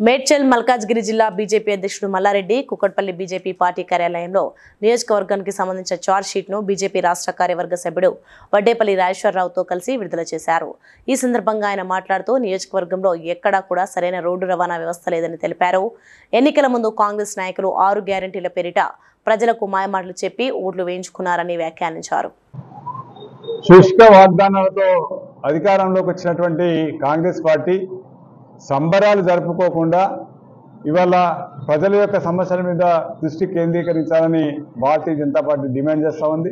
మేడ్చల్ మల్కాజ్గిరి జిల్లా బీజేపీ అధ్యక్షుడు Mallareddy Kukatpally BJP party కార్యాలయంలో నియోజకవర్గానికి సంబంధించిన చార్జ్ షీట్ ను బీజేపీ రాష్ట్ర కార్యవర్గ సభ్యుడు వడ్డేపల్లి రాజేశ్వరరావుతో కలిసి విడుదల చేశారు. ఈ సందర్భంగా ఆయన మాట్లాడుతూ నియోజకవర్గంలో ఎక్కడా కూడా సరైన రోడ్డు రవాణా వ్యవస్థ లేదని తెలిపారు. ఎన్నికల ముందు కాంగ్రెస్ నాయకులు 6 గ్యారెంటీల పేరిట ప్రజలకు మాయమాటలు చెప్పి ఓట్లు వేయించుకున్నారని వ్యాఖ్యానించారు. శుష్క వాగ్దానాలతో అధికారంలోకి వచ్చినటువంటి కాంగ్రెస్ పార్టీ సంబరాలు జరుపుకోకుండా ఇవాళ ప్రజల యొక్క సమస్యల మీద దృష్టి కేంద్రీకరించాలని భారతీయ జనతా పార్టీ డిమాండ్ చేస్తూ ఉంది.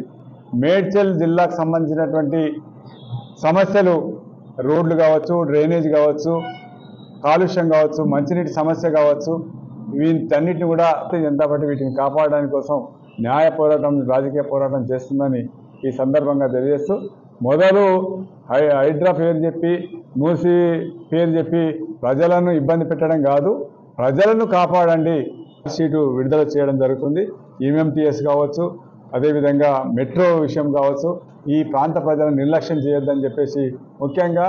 మేడ్చల్ జిల్లాకు సంబంధించినటువంటి సమస్యలు రోడ్లు కావచ్చు, డ్రైనేజ్ కావచ్చు, కాలుష్యం కావచ్చు, మంచినీటి సమస్య కావచ్చు, వీటన్నిటిని కూడా భారతీయ జనతా పార్టీ వీటిని కాపాడడానికి కోసం న్యాయ పోరాటం, రాజకీయ పోరాటం చేస్తుందని ఈ సందర్భంగా తెలియజేస్తూ, మొదలు హైడ్రా పేరు చెప్పి, మూసి పేరు చెప్పి ప్రజలను ఇబ్బంది పెట్టడం కాదు, ప్రజలను కాపాడండి షీటు విడుదల చేయడం జరుగుతుంది. ఎంఎంటీఎస్ కావచ్చు, అదేవిధంగా మెట్రో విషయం కావచ్చు, ఈ ప్రాంత ప్రజలను నిర్లక్ష్యం చేయొద్దని చెప్పేసి ముఖ్యంగా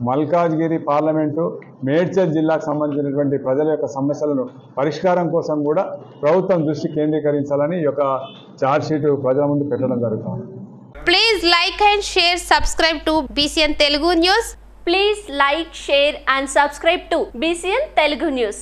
మల్కాజ్గిరి పార్లమెంటు, మేడ్చల్ జిల్లాకు సంబంధించినటువంటి ప్రజల యొక్క సమస్యలను పరిష్కారం కోసం కూడా ప్రభుత్వం దృష్టి కేంద్రీకరించాలని ఈ యొక్క చార్జ్ షీటు ప్రజల ముందు పెట్టడం జరుగుతుంది. Please like and share, subscribe to BCN Telugu News. Please like, share and subscribe to BCN Telugu News.